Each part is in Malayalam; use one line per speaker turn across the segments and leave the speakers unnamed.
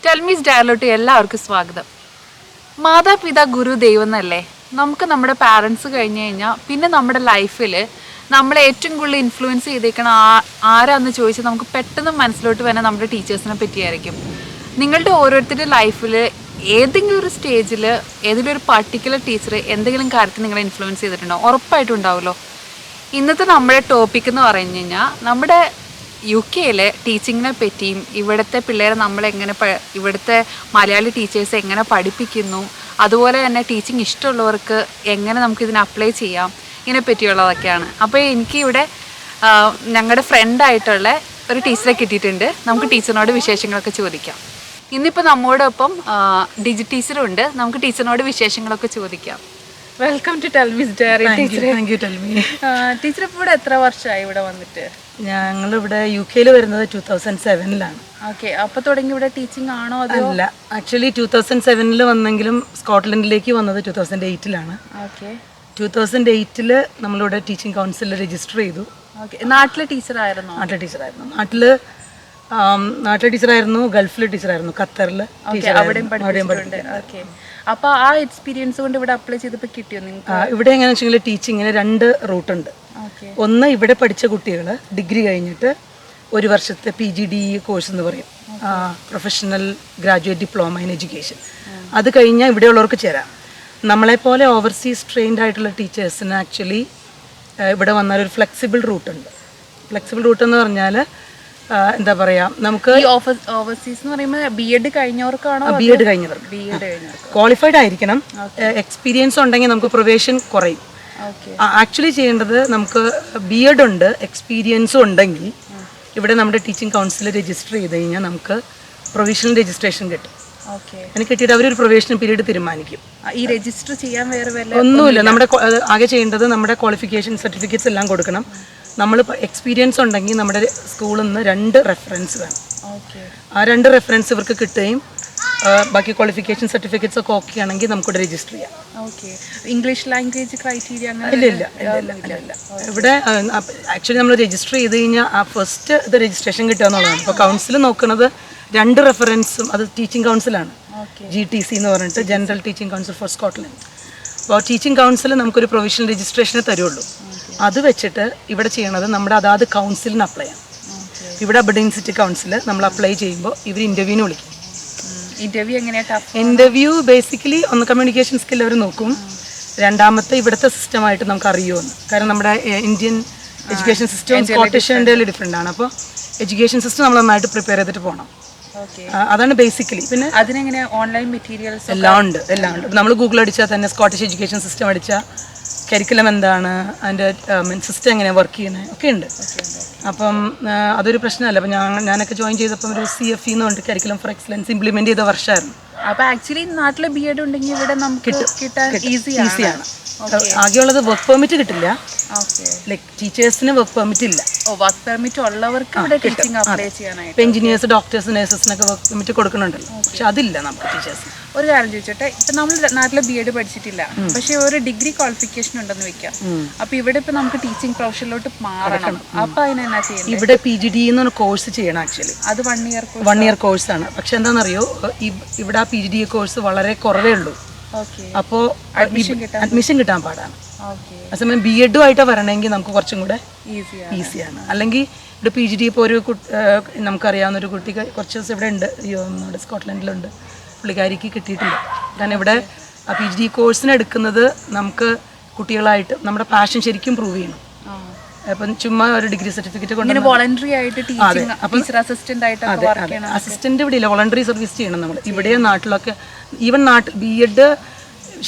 ടെൽമീസ് ഡയലോട്ട് എല്ലാവർക്കും സ്വാഗതം. മാതാപിതാ ഗുരു ദൈവം എന്നല്ലേ? നമുക്ക് നമ്മുടെ പാരൻസ് കഴിഞ്ഞ് കഴിഞ്ഞാൽ പിന്നെ നമ്മുടെ ലൈഫിൽ നമ്മളെ ഏറ്റവും കൂടുതൽ ഇൻഫ്ലുവൻസ് ചെയ്തേക്കണ ആരാന്ന് ചോദിച്ചാൽ നമുക്ക് പെട്ടെന്ന് മനസ്സിലോട്ട് വരുന്ന നമ്മുടെ ടീച്ചേഴ്സിനെ പറ്റിയായിരിക്കും. നിങ്ങളുടെ ഓരോരുത്തരുടെ ലൈഫിൽ ഏതെങ്കിലും ഒരു സ്റ്റേജിൽ ഏതെങ്കിലും ഒരു പർട്ടിക്കുലർ ടീച്ചർ എന്തെങ്കിലും കാര്യത്തിൽ നിങ്ങളെ ഇൻഫ്ലുവൻസ് ചെയ്തിട്ടുണ്ടോ? ഉറപ്പായിട്ടും ഉണ്ടാവുമല്ലോ. ഇന്നത്തെ നമ്മുടെ ടോപ്പിക് എന്ന് പറഞ്ഞു കഴിഞ്ഞാൽ നമ്മുടെ UK ടീച്ചിങ്ങിനെ പറ്റിയും ഇവിടുത്തെ പിള്ളേരെ നമ്മളെങ്ങനെ ഇവിടുത്തെ മലയാളി ടീച്ചേഴ്സ് എങ്ങനെ പഠിപ്പിക്കുന്നു, അതുപോലെ തന്നെ ടീച്ചിങ് ഇഷ്ടമുള്ളവർക്ക് എങ്ങനെ നമുക്കിതിനെ അപ്ലൈ ചെയ്യാം, ഇതിനെ പറ്റിയുള്ളതൊക്കെയാണ്. അപ്പോൾ എനിക്ക് ഇവിടെ ഞങ്ങളുടെ ഫ്രണ്ടായിട്ടുള്ള ഒരു ടീച്ചറെ കിട്ടിയിട്ടുണ്ട്. നമുക്ക് ടീച്ചറിനോട് വിശേഷങ്ങളൊക്കെ ചോദിക്കാം. ഇന്നിപ്പോൾ നമ്മോടൊപ്പം ഡിജി ടീച്ചറുണ്ട്. നമുക്ക് ടീച്ചറിനോട് വിശേഷങ്ങളൊക്കെ ചോദിക്കാം. വെൽക്കം ടു ടെൽമീസ് ഡയറി ടീച്ചർ. ടീച്ചർ ഇപ്പോൾ ഇവിടെ എത്ര വർഷമായി ഇവിടെ വന്നിട്ട്?
ഞങ്ങളിവിടെ UK വരുന്നത് 2007-ലാണ്.
ഓക്കെ, അപ്പോൾ തുടങ്ങി ഇവിടെ ടീച്ചിങ് ആണോ?
അല്ല, ആക്ച്വലി 2007 വന്നെങ്കിലും സ്കോട്ട്ലൻഡിലേക്ക് വന്നത് 2008-ലാണ്.
ഓക്കെ,
2008 നമ്മളിവിടെ ടീച്ചിങ് കൗൺസിലിൽ രജിസ്റ്റർ ചെയ്തു.
ഓക്കെ. നാട്ടിലെ ടീച്ചറായിരുന്നു?
നാട്ടിലെ ടീച്ചറായിരുന്നു, ഗൾഫിലെ ടീച്ചറായിരുന്നു, ഖത്തറിൽ
അവിടെയും പഠിപ്പിച്ചിട്ടുണ്ട്. ഓക്കെ, അപ്പോൾ ആ എക്സ്പീരിയൻസ് കൊണ്ട് ഇവിടെ അപ്ലൈ ചെയ്തപ്പോൾ കിട്ടിയോ നിങ്ങൾക്ക്?
ഇവിടെ എങ്ങനെയാണെന്ന് വെച്ചെങ്കിൽ ടീച്ചിങ്ങിന് 2 റൂട്ടുണ്ട്. ഒന്ന്, ഇവിടെ പഠിച്ച കുട്ടികൾ ഡിഗ്രി കഴിഞ്ഞിട്ട് 1 വർഷത്തെ PGDE കോഴ്സ് എന്ന് പറയും, professional graduate diploma in education. അത് കഴിഞ്ഞാൽ ഇവിടെയുള്ളവർക്ക് ചേരാം. നമ്മളെപ്പോലെ ഓവർസീസ് ട്രെയിൻഡ് ആയിട്ടുള്ള ടീച്ചേഴ്സിന് ആക്ച്വലി ഇവിടെ വന്നാൽ ഒരു ഫ്ലെക്സിബിൾ റൂട്ടുണ്ട്. ഫ്ലെക്സിബിൾ റൂട്ട് എന്ന് പറഞ്ഞാൽ എന്താ പറയുക, നമുക്ക്
ഓവർസീസ് എന്ന് പറയുമ്പോൾ BEd കഴിഞ്ഞവർക്കാണോ?
BEd കഴിഞ്ഞവർക്ക്, ക്വാളിഫൈഡ് ആയിരിക്കണം. എക്സ്പീരിയൻസ് ഉണ്ടെങ്കിൽ നമുക്ക് പ്രൊവേഷൻ കുറയും. ആക്ച്വലി ചെയ്യേണ്ടത്, നമുക്ക് BEd ഉണ്ട്, എക്സ്പീരിയൻസും ഉണ്ടെങ്കിൽ ഇവിടെ നമ്മുടെ ടീച്ചിങ് കൗൺസിൽ രജിസ്റ്റർ ചെയ്ത് കഴിഞ്ഞാൽ നമുക്ക് പ്രൊവിഷണൽ രജിസ്ട്രേഷൻ കിട്ടും. അതിന് കിട്ടിയിട്ട് അവരൊരു പ്രൊവിഷണൽ പീരീഡ് തീരുമാനിക്കും.
ഈ രജിസ്റ്റർ ചെയ്യാൻ വേറെ
ഒന്നുമില്ല. നമ്മുടെ ആകെ ചെയ്യേണ്ടത് നമ്മുടെ ക്വാളിഫിക്കേഷൻ സർട്ടിഫിക്കറ്റ്സ് എല്ലാം കൊടുക്കണം. നമ്മൾ എക്സ്പീരിയൻസ് ഉണ്ടെങ്കിൽ നമ്മുടെ സ്കൂളിൽ നിന്ന് 2 റെഫറൻസ് വേണം. ആ 2 റെഫറൻസ് ഇവർക്ക് കിട്ടുകയും ബാക്കി ക്വാളിഫിക്കേഷൻ സർട്ടിഫിക്കറ്റ്സ് ഒക്കെ ഓക്കെ ആണെങ്കിൽ നമുക്കിവിടെ രജിസ്റ്റർ ചെയ്യാം.
ഇംഗ്ലീഷ് ലാംഗ്വേജ് ക്രൈറ്റീരിയ
ഇല്ല. ഇവിടെ ആക്ച്വലി നമ്മൾ രജിസ്റ്റർ ചെയ്ത് കഴിഞ്ഞാൽ ആ ഫസ്റ്റ് ഇത് രജിസ്ട്രേഷൻ കിട്ടുക എന്നുള്ളതാണ്. ഇപ്പോൾ കൗൺസിൽ നോക്കുന്നത് 2 റെഫറൻസും, അത് ടീച്ചിങ് കൗൺസിലാണ്, GTC എന്ന് പറഞ്ഞിട്ട്, general teaching council for Scotland. അപ്പോൾ ടീച്ചിങ് കൗൺസിൽ നമുക്കൊരു പ്രൊവിഷണൽ രജിസ്ട്രേഷനെ തരുള്ളൂ. അത് വെച്ചിട്ട് ഇവിടെ ചെയ്യണത് നമ്മുടെ അതാത് കൗൺസിലിന് അപ്ലൈ ചെയ്യാം. ഇവിടെ അബർഡീൻ സിറ്റി കൗൺസിൽ നമ്മൾ അപ്ലൈ ചെയ്യുമ്പോൾ ഇവർ ഇൻ്റർവ്യൂവിന് വിളിക്കും. ഇൻ്റർവ്യൂ ബേസിക്കലി ഒന്ന് കമ്മ്യൂണിക്കേഷൻ സ്കിൽ അവർ നോക്കും. രണ്ടാമത്തെ ഇവിടുത്തെ സിസ്റ്റമായിട്ട് നമുക്ക് അറിയുമെന്ന്. കാരണം നമ്മുടെ ഇന്ത്യൻ എഡ്യൂക്കേഷൻ സിസ്റ്റം സ്കോട്ടിഷ് ഇന്ത്യയിൽ ഡിഫറെൻ്റ് ആണ്. അപ്പോൾ എഡ്യൂക്കേഷൻ സിസ്റ്റം നമ്മൾ നന്നായിട്ട് പ്രിപ്പയർ ചെയ്തിട്ട് പോകണം. അതാണ് ബേസിക്കലി. പിന്നെ
അതിനെങ്ങനെ ഓൺലൈൻ മെറ്റീരിയൽസ്
എല്ലാം ഉണ്ട്. നമ്മൾ ഗൂഗിൾ അടിച്ചാൽ തന്നെ സ്കോട്ടിഷ് എഡ്യൂക്കേഷൻ സിസ്റ്റം അടിച്ചാൽ കരിക്കുലം എന്താണ്, അതിൻ്റെ സിസ്റ്റം എങ്ങനെയാണ് വർക്ക് ചെയ്യുന്നത് ഒക്കെ ഉണ്ട്. അപ്പം അതൊരു പ്രശ്നമല്ല. അപ്പം ഞാനൊക്കെ ജോയിൻ ചെയ്തപ്പം ഒരു CFE എന്ന് പറഞ്ഞിട്ട് കരിക്കുലം ഫോർ എക്സലൻസ് ഇംപ്ലിമെൻറ്റ് ചെയ്ത വർഷമായിരുന്നു.
അപ്പോൾ ആക്ച്വലി നാട്ടിലെ BEd ഉണ്ടെങ്കിൽ ഇവിടെ നമുക്ക് കിട്ടാൻ ഈസിയാണ്.
ആകെയുള്ളത് വർക്ക് പെർമിറ്റ് കിട്ടില്ല. ലൈക്ക് ടീച്ചേഴ്സിന് വർക്ക് പെർമിറ്റ് ഇല്ല.
വർക്ക് പെർമിറ്റ് ഉള്ളവർക്ക് ഇവിടെ ടീച്ചിങ് അപ്ലൈ ചെയ്യാനായിട്ട്.
എഞ്ചിനീയേഴ്സ്, ഡോക്ടേഴ്സ്, നഴ്സസിനൊക്കെ വർക്ക് പെർമിറ്റ് കൊടുക്കുന്നുണ്ടല്ലോ. പക്ഷെ അതില്ല നമുക്ക് ടീച്ചേഴ്സ്.
ഒരു കാര്യം ചോദിച്ചോട്ടെ, ഇപ്പം നമ്മൾ നാട്ടിലെ BEd പഠിച്ചിട്ടില്ല, പക്ഷെ ഒരു ഡിഗ്രി ക്വാളിഫിക്കേഷൻ ഉണ്ടെന്ന് വെക്കാം. അപ്പോൾ ഇവിടെ ഇപ്പം നമുക്ക് ടീച്ചിങ് പ്രൊഫഷനിലോട്ട് മാറണം. അപ്പോൾ അതിനെന്നാ ചെയ്യുന്നത്?
ഇവിടെ PGDE എന്ന് പറഞ്ഞ കോഴ്സ് ചെയ്യണം. ആക്ച്വലി
അത് 1
ഇയർ കോഴ്സാണ്. പക്ഷെ എന്താണെന്നറിയോ, ഇവിടെ ആ PGDE കോഴ്സ് വളരെ കുറവേ ഉള്ളൂ. അപ്പോൾ അഡ്മിഷൻ കിട്ടാൻ പാടാണ്. അതേസമയം BEd ആയിട്ട് വരണമെങ്കിൽ നമുക്ക് കുറച്ചും കൂടെ ഈസിയാണ്. അല്ലെങ്കിൽ ഇവിടെ PGDE ഇപ്പോൾ ഒരു നമുക്കറിയാവുന്ന ഒരു കുട്ടി കുറച്ച് ദിവസം ഇവിടെ ഉണ്ട്, നമ്മുടെ സ്കോട്ട്ലൻഡിലുണ്ട്, പുള്ളിക്കാരിക്ക് കിട്ടിയിട്ടില്ല. കാരണം ഇവിടെ ആ PGDE കോഴ്സിന് എടുക്കുന്നത് നമുക്ക് കുട്ടികളായിട്ട് നമ്മുടെ പാഷൻ ശരിക്കും പ്രൂവ് ചെയ്യണം. അപ്പം ചുമ്മാ ഒരു ഡിഗ്രി സർട്ടിഫിക്കറ്റ് കൊണ്ട് അസിസ്റ്റന്റ് ഇവിടെ ഇല്ല, വോളണ്ടറി സർവീസ് ചെയ്യണം നമ്മൾ. ഇവിടെ നാട്ടിലൊക്കെ ഈവൻ BEd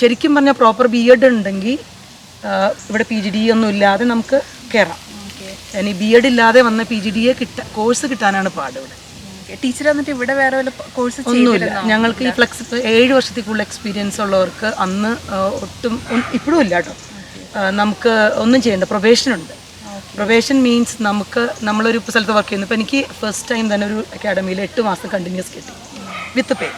ശരിക്കും പറഞ്ഞാൽ പ്രോപ്പർ BEd ഉണ്ടെങ്കിൽ ഇവിടെ PGDE ഒന്നും ഇല്ലാതെ നമുക്ക് കയറാം. ഇനി BEd ഇല്ലാതെ വന്ന PGDE കോഴ്സ് കിട്ടാനാണ് പാട്. ഇവിടെ
ടീച്ചർ വന്നിട്ട് ഇവിടെ വേറെ കോഴ്സ്
ഒന്നുമില്ല. ഞങ്ങൾക്ക് ഈ 7 വർഷത്തിൽ കൂടുതൽ എക്സ്പീരിയൻസ് ഉള്ളവർക്ക് അന്ന് ഒട്ടും ഇപ്പോഴും ഇല്ല കേട്ടോ. നമുക്ക് ഒന്നും ചെയ്യേണ്ട, പ്രൊബേഷൻ ഉണ്ട്. പ്രൊബേഷൻ മീൻസ് നമ്മളൊരു സ്ഥലത്ത് വർക്ക് ചെയ്യുന്നു. ഇപ്പോൾ എനിക്ക് ഫസ്റ്റ് ടൈം തന്നെ ഒരു അക്കാഡമിയിൽ 8 മാസം കണ്ടിന്യൂസ് കിട്ടി വിത്ത് പേ.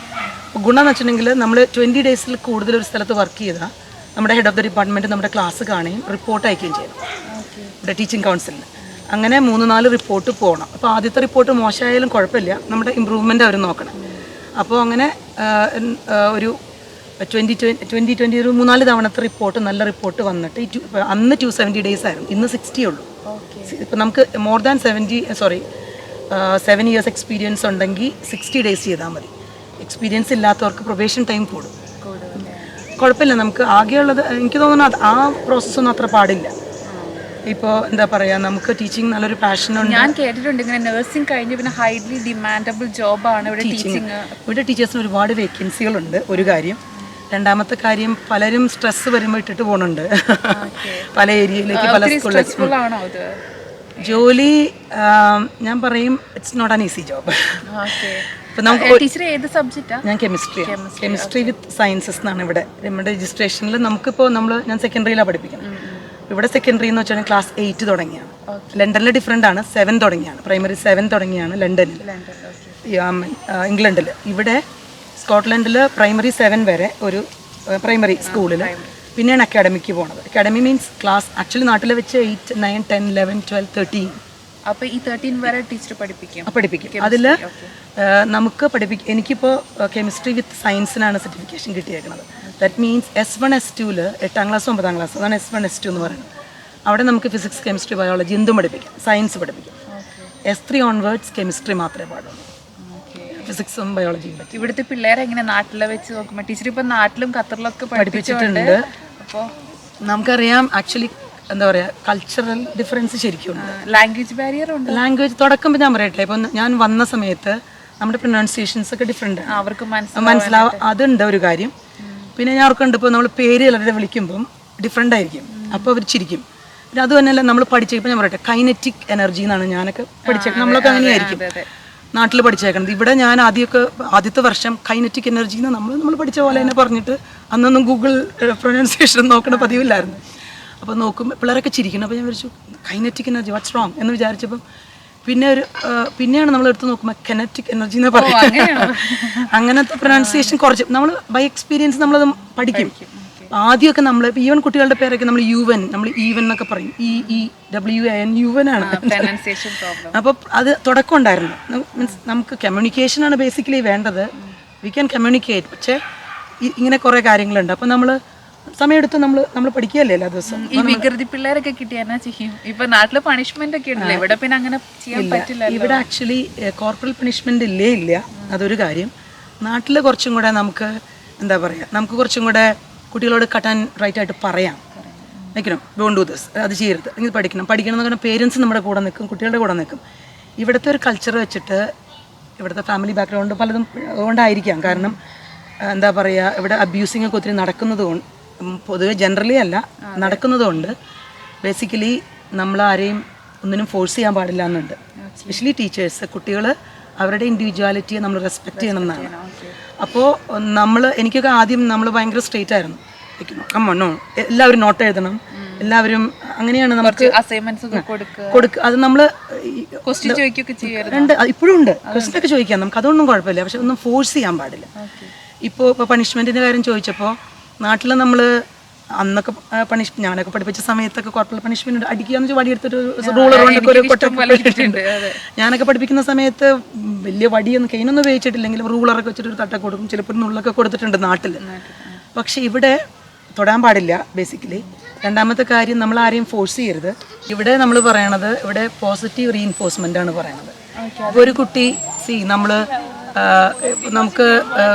ഗുണം എന്ന് വെച്ചിട്ടുണ്ടെങ്കിൽ നമ്മൾ 20 ഡേയ്സിൽ കൂടുതൽ ഒരു സ്ഥലത്ത് വർക്ക് ചെയ്താൽ നമ്മുടെ ഹെഡ് ഓഫ് ദ ഡിപ്പാർട്ട്മെൻറ്റ് നമ്മുടെ ക്ലാസ് കാണുകയും റിപ്പോർട്ട് അയക്കുകയും ചെയ്യണം ഇവിടെ ടീച്ചിങ് കൗൺസിലിന്. അങ്ങനെ 3-4 റിപ്പോർട്ട് പോകണം. അപ്പോൾ ആദ്യത്തെ റിപ്പോർട്ട് മോശമായാലും കുഴപ്പമില്ല, നമ്മുടെ ഇമ്പ്രൂവ്മെൻ്റ് അവർ നോക്കണം. അപ്പോൾ അങ്ങനെ ഒരു 2020 ഒരു 3-4 തവണത്തെ റിപ്പോർട്ട് നല്ല റിപ്പോർട്ട് വന്നിട്ട് അന്ന് 270 days ആയിരുന്നു, ഇന്ന് 60 ഉള്ളൂ. ഇപ്പം നമുക്ക് മോർ ദാൻ 7 years എക്സ്പീരിയൻസ് ഉണ്ടെങ്കിൽ 60 days ചെയ്താൽ മതി. എക്സ്പീരിയൻസ് ഇല്ലാത്തവർക്ക് പ്രൊബേഷൻ ടൈം കൂടും. കുഴപ്പമില്ല, നമുക്ക് ആകെയുള്ളത് എനിക്ക് തോന്നുന്നു ആ പ്രോസസ്സൊന്നും അത്ര പാടില്ല. ഇപ്പോൾ എന്താ പറയുക, നമുക്ക് ടീച്ചിങ് നല്ലൊരു പാഷനുണ്ട്.
ഞാൻ കേട്ടിട്ടുണ്ട് ഇങ്ങനെ നഴ്സിംഗ് കഴിഞ്ഞ് പിന്നെ ഹൈലി ഡിമാൻഡബിൾ ജോബാണ് ഇവിടെ ടീച്ചിങ്.
ഇവിടെ ടീച്ചേഴ്സിന് ഒരുപാട് വേക്കൻസികളുണ്ട്, ഒരു കാര്യം. രണ്ടാമത്തെ കാര്യം, പലരും സ്ട്രെസ് വരുമ്പോൾ ഇട്ടിട്ട് പോകുന്നുണ്ട് പല ഏരിയയിലേക്ക്, പല സ്കൂളിലേക്ക്. ജോലി ഞാൻ പറയും it's not an easy job. ഞാൻ കെമിസ്ട്രി വിത്ത് സയൻസസ് എന്നാണ് ഇവിടെ നമ്മുടെ രജിസ്ട്രേഷനിൽ. നമുക്കിപ്പോൾ ഞാൻ സെക്കൻഡറിയിലാണ് പഠിപ്പിക്കുന്നത്. ഇവിടെ സെക്കൻഡറി എന്ന് വെച്ചാൽ ക്ലാസ് 8 തുടങ്ങിയാണ്. ലണ്ടനിൽ ഡിഫറെൻ്റ് ആണ്, 7 തുടങ്ങിയാണ്, പ്രൈമറി 7 തുടങ്ങിയാണ് ലണ്ടനിൽ, ഇംഗ്ലണ്ടിൽ. ഇവിടെ സ്കോട്ട്ലൻഡിൽ പ്രൈമറി 7 വരെ ഒരു പ്രൈമറി സ്കൂളിൽ, പിന്നെയാണ് അക്കാഡമിക്ക് പോണത്. അക്കാഡമി മീൻസ് ക്ലാസ് ആക്ച്വലി നാട്ടിൽ വെച്ച് 8, 9, 10, 11, 12, 13.
അപ്പോൾ ഈ 13 വരെ ടീച്ചർ പഠിപ്പിക്കും. അതിൽ
നമുക്ക് എനിക്കിപ്പോൾ കെമിസ്ട്രി വിത്ത് സയൻസിനാണ് സർട്ടിഫിക്കേഷൻ കിട്ടിയേക്കുന്നത്. ദാറ്റ് മീൻസ് S1 S2 8ാം ക്ലാസ് 9ാം ക്ലാസ്, അതാണ് S1 S2 എന്ന് പറയുന്നത്. അവിടെ നമുക്ക് ഫിസിക്സ്, കെമിസ്ട്രി, ബയോളജി എന്തും പഠിപ്പിക്കാം, സയൻസ് പഠിപ്പിക്കാം. S3 ഓൺവേർഡ്സ് കെമിസ്ട്രി മാത്രമേ പാടുള്ളൂ, ഫിസിക്സും ബയോളജിയും പറ്റും.
ഇവിടുത്തെ പിള്ളേരെ എങ്ങനെ നാട്ടിലെ വെച്ച് നോക്കുമ്പോൾ ടീച്ചർ ഇപ്പം നാട്ടിലും ഖത്തറിലൊക്കെ പഠിപ്പിച്ചിട്ടുണ്ട്.
അപ്പോൾ നമുക്കറിയാം ആക്ച്വലി എന്താ പറയുക, കൾച്ചറൽ ഡിഫറൻസ് ശരിക്കും ഉണ്ട്.
ലാംഗ്വേജ് ബാരിയർ ഉണ്ട്.
ലാംഗ്വേജ് തുടക്കം ഞാൻ പറയട്ടെ, ഇപ്പം ഞാൻ വന്ന സമയത്ത് നമ്മുടെ പ്രൊനൗൺസിയേഷൻസ് ഒക്കെ ഡിഫറെൻ്റ് ആണ്,
അവർക്ക്
മനസ്സിലാവും. അതുണ്ട് ഒരു കാര്യം. പിന്നെ ഞാൻ ഓർക്കുന്നുണ്ട്, ഇപ്പോൾ നമ്മൾ പേര് എല്ലാവരുടെ വിളിക്കുമ്പം ഡിഫറെൻ്റ് ആയിരിക്കും, അപ്പോൾ അവർ ചിരിക്കും. പിന്നെ അത് തന്നെയല്ല നമ്മൾ പഠിച്ചപ്പോൾ ഞാൻ പറയട്ടെ, കൈനറ്റിക് എനർജി എന്നാണ് ഞാനൊക്കെ പഠിച്ചേക്കുന്നത്. നമ്മളൊക്കെ അങ്ങനെയായിരിക്കും നാട്ടിൽ പഠിച്ചേക്കണത്. ഇവിടെ ഞാൻ ആദ്യത്തെ വർഷം കൈനറ്റിക് എനർജി എന്ന് നമ്മൾ പഠിച്ച പോലെ തന്നെ പറഞ്ഞിട്ട്, അന്നൊന്നും ഗൂഗിൾ പ്രൊനൗൺസിയേഷൻ നോക്കണ പതിവില്ലായിരുന്നു. അപ്പോൾ നോക്കുമ്പോൾ പിള്ളേരൊക്കെ ചിരിക്കണം. അപ്പോൾ ഞാൻ വിചാരിച്ചു കൈനറ്റിക് എനർജി വാട്ട്സ് റോങ് എന്ന് വിചാരിച്ചപ്പം പിന്നെയാണ് നമ്മൾ എടുത്ത് നോക്കുമ്പോൾ കെനറ്റിക് എനർജി എന്ന് പറയുന്നത്. അങ്ങനത്തെ പ്രൊനൗൺസിയേഷൻ കുറച്ച് നമ്മൾ ബൈ എക്സ്പീരിയൻസ് നമ്മളത് പഠിക്കും. ആദ്യമൊക്കെ നമ്മൾ ഈവൻ കുട്ടികളുടെ പേരൊക്കെ നമ്മൾ യുവൻ, നമ്മൾ ഈവൻ എന്നൊക്കെ പറയും, EEWN യുവൻ ആണ്. അപ്പോൾ അത് തുടക്കം ഉണ്ടായിരുന്നു. മീൻസ് നമുക്ക് കമ്മ്യൂണിക്കേഷനാണ് ബേസിക്കലി വേണ്ടത്, വി ക്യാൻ കമ്മ്യൂണിക്കേറ്റ്. പക്ഷേ ഇങ്ങനെ കുറേ കാര്യങ്ങളുണ്ട്. അപ്പോൾ നമ്മൾ സമയമെടുത്ത് നമ്മൾ പഠിക്കുകയല്ലേ എല്ലാ ദിവസവും.
ഈ വികൃതി പിള്ളേരൊക്കെ കിട്ടിയാൽ ചെയ്യും. ഇപ്പൊ നാട്ടില് പണിഷ്മെന്റ് ഒക്കെ ഉണ്ടല്ലോ, ഇവിടെ പിന്നെ അങ്ങനെ ചെയ്യാൻ പറ്റില്ല.
ഇവിടെ ആക്ച്വലി കോർപ്പറൽ പണിഷ്മെന്റ് ഇല്ല, അതൊരു കാര്യം. നാട്ടിൽ കുറച്ചും കൂടെ നമുക്ക് എന്താ പറയുക, നമുക്ക് കുറച്ചും കൂടെ കുട്ടികളോട് കട്ടാൻ റൈറ്റായിട്ട് പറയാം, നിൽക്കണം, ഡോണ്ട് ഡു ദിസ്, അത് ചെയ്യരുത്, നിങ്ങൾ പഠിക്കണം എന്ന് പറഞ്ഞാൽ പേരൻസ് നമ്മുടെ കൂടെ നിൽക്കും, കുട്ടികളുടെ കൂടെ നിൽക്കും. ഇവിടുത്തെ ഒരു കൾച്ചർ വെച്ചിട്ട്, ഇവിടുത്തെ ഫാമിലി ബാക്ക്ഗ്രൗണ്ട് പലതും കൊണ്ടായിരിക്കാം. കാരണം എന്താ പറയുക, ഇവിടെ അബ്യൂസിങ് ഒക്കെ ഒത്തിരി നടക്കുന്നത് കൊണ്ട്, പൊതുവെ ജനറലി അല്ല നടക്കുന്നതുകൊണ്ട് ബേസിക്കലി നമ്മൾ ആരെയും ഒന്നിനും ഫോഴ്സ് ചെയ്യാൻ പാടില്ല എന്നുണ്ട്. എസ്പെഷ്യലി ടീച്ചേഴ്സ്, കുട്ടികൾ അവരുടെ ഇൻഡിവിജ്വാലിറ്റിയെ നമ്മൾ റെസ്പെക്റ്റ് ചെയ്യണം എന്നാണ്. അപ്പോൾ എനിക്കൊക്കെ ആദ്യം നമ്മൾ ഭയങ്കര സ്ട്രെയിറ്റ് ആയിരുന്നു, കമ്മണ്ണോ എല്ലാവരും നോട്ട് എഴുതണം, എല്ലാവരും അങ്ങനെയാണ് നമുക്ക് കൊടുക്കുക. അത് നമ്മൾ ഇപ്പോഴും ഉണ്ട്, ക്വസ്റ്റ്യൻ ഒക്കെ ചോദിക്കാം നമുക്ക്, അതൊന്നും കുഴപ്പമില്ല. പക്ഷെ ഒന്നും ഫോഴ്സ് ചെയ്യാൻ പാടില്ല. ഇപ്പോൾ പണിഷ്മെൻറ്റിൻ്റെ കാര്യം ചോദിച്ചപ്പോൾ നാട്ടിൽ നമ്മൾ അന്നൊക്കെ ഞാനൊക്കെ പഠിപ്പിച്ച സമയത്തൊക്കെ കോർപ്പറൽ പണിഷ്മെന്റ് അടിക്കുക എന്ന് വെച്ചാൽ വടിയെടുത്തിട്ട് റൂളർ കൊണ്ടൊക്കെ ഒരു കൊട്ടിട്ടുണ്ട്. ഞാനൊക്കെ പഠിപ്പിക്കുന്ന സമയത്ത് വലിയ വടിയൊന്നും കൈനൊന്നും ഉപയോഗിച്ചിട്ടില്ലെങ്കിലും റൂളറൊക്കെ വെച്ചിട്ട് ഒരു തട്ടൊക്കെ കൊടുക്കും, ചിലപ്പോൾ നുള്ളൊക്കെ കൊടുത്തിട്ടുണ്ട് നാട്ടിൽ. പക്ഷെ ഇവിടെ തൊടാൻ പാടില്ല ബേസിക്കലി. രണ്ടാമത്തെ കാര്യം, നമ്മൾ ആരെയും ഫോഴ്സ് ചെയ്യരുത്. ഇവിടെ നമ്മൾ പറയണത്, ഇവിടെ പോസിറ്റീവ് റീഇൻഫോഴ്സ്മെന്റ് ആണ് പറയണത്. ഇപ്പോൾ ഒരു കുട്ടി നമുക്ക്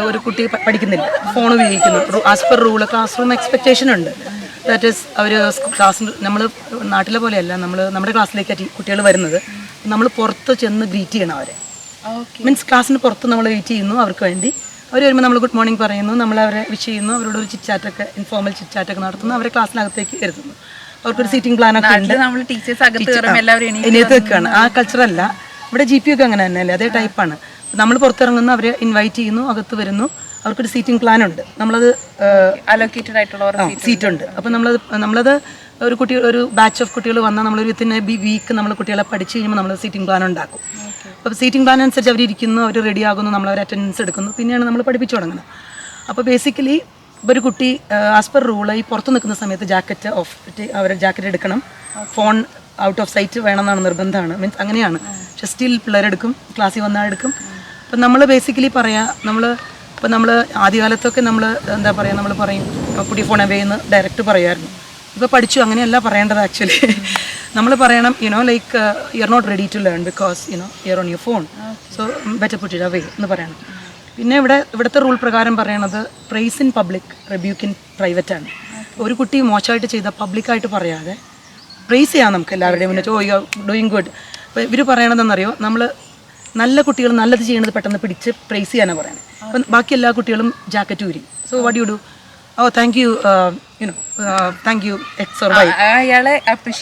ഒരു കുട്ടി പഠിക്കുന്നില്ല, ഫോൺ ഉപയോഗിക്കുന്നു, as per rule class room expectation ഉണ്ട്. ദാറ്റ് ഈസ് അവർ ക്ലാസ്, നമ്മൾ നാട്ടിലെ പോലെയല്ല, നമ്മുടെ ക്ലാസ്സിലേക്ക് കുട്ടികൾ വരുന്നത്, നമ്മൾ പുറത്ത് ചെന്ന് ഗ്രീറ്റ് ചെയ്യണം അവരെ. മീൻസ് ക്ലാസ്സിന് പുറത്ത് നമ്മൾ വെയിറ്റ് ചെയ്യുന്നു അവർക്ക് വേണ്ടി. അവർ വരുമ്പോൾ നമ്മൾ ഗുഡ് മോർണിംഗ് പറയുന്നു, നമ്മൾ അവരെ വിഷ് ചെയ്യുന്നു, അവരോട് ഒരു ചിറ്റാറ്റൊക്കെ ഇൻഫോർമൽ ചിറ്റാറ്റൊക്കെ നടത്തുന്നു, അവരെ ക്ലാസ്സിനകത്തേക്ക് ഇരുത്തുന്നു. അവർക്കൊരു സീറ്റിംഗ് പ്ലാനൊക്കെ ഉണ്ട്. എണീറ്റ് നിൽക്കുകയാണ്. ആ കൾച്ചറല്ല ഇവിടെ. GP ഒക്കെ അങ്ങനെ തന്നെയല്ലേ, അതേ ടൈപ്പാണ്. നമ്മൾ പുറത്തിറങ്ങുന്നു, അവരെ ഇൻവൈറ്റ് ചെയ്യുന്നു, അകത്ത് വരുന്നു, അവർക്കൊരു സീറ്റിംഗ് പ്ലാൻ ഉണ്ട്, നമ്മളത്
അലോക്കേറ്റഡ് ആയിട്ടുള്ള
സീറ്റ് ഉണ്ട്. അപ്പം നമ്മളത് ഒരു ബാച്ച് ഓഫ് കുട്ടികൾ വന്നാൽ നമ്മളൊരു വിത്തിൻ എ വീക്ക് നമ്മൾ കുട്ടികളെ പഠിച്ചു കഴിയുമ്പോൾ നമ്മൾ സീറ്റിംഗ് പ്ലാൻ ഉണ്ടാക്കും. അപ്പോൾ സീറ്റിംഗ് പ്ലാൻ അനുസരിച്ച് അവർ ഇരിക്കുന്നു, അവർ റെഡി ആകുന്നു, നമ്മൾ അവർ അറ്റൻഡൻസ് എടുക്കുന്നു, പിന്നെയാണ് നമ്മൾ പഠിപ്പിച്ചു തുടങ്ങുന്നത്. അപ്പോൾ ബേസിക്കലി ഒരു കുട്ടി ആസ് പെർ റൂൾ ഈ പുറത്ത് നിൽക്കുന്ന സമയത്ത് ജാക്കറ്റ് അവരെ ജാക്കറ്റ് എടുക്കണം, ഫോൺ ഔട്ട് ഓഫ് സൈറ്റ് വേണമെന്നാണ് നിർബന്ധമാണ്. മീൻസ് അങ്ങനെയാണ്. പക്ഷെ സ്റ്റിൽ പിള്ളേരെടുക്കും, ക്ലാസ്സിൽ വന്നാൽ എടുക്കും. ഇപ്പം നമ്മൾ ബേസിക്കലി പറയാം, നമ്മൾ ആദ്യകാലത്തൊക്കെ നമ്മൾ എന്താ പറയുക, നമ്മൾ പറയും പുടി ഫോൺ അവേ എന്ന് ഡയറക്റ്റ് പറയായിരുന്നു. ഇപ്പോൾ പഠിച്ചു അങ്ങനെയല്ല പറയേണ്ടത് ആക്ച്വലി. നമ്മൾ പറയണം like you are not ready to learn because you are on your phone, so better put it away എന്ന് പറയണം. പിന്നെ ഇവിടുത്തെ റൂൾ പ്രകാരം പറയണത് praise in public rebuke in private ആണ്. ഒരു കുട്ടി മോശമായിട്ട് ചെയ്താൽ പബ്ലിക്കായിട്ട് പറയാതെ പ്രൈസ് ചെയ്യാം നമുക്ക് എല്ലാവരുടെയും മുന്നിട്ട്, ഓ യു ആർ ഡൂയിങ് ഗുഡ്. അപ്പോൾ ഇവർ പറയണതെന്നറിയോ, നമ്മൾ നല്ല കുട്ടികൾ നല്ലത് ചെയ്യണത് പെട്ടെന്ന് പിടിച്ച് പ്രൈസ് ചെയ്യാനാണ് പറയുന്നത്. അപ്പം ബാക്കി എല്ലാ കുട്ടികളും ജാക്കറ്റ് ഊരി. So what you do, oh thank you thank you X or Y,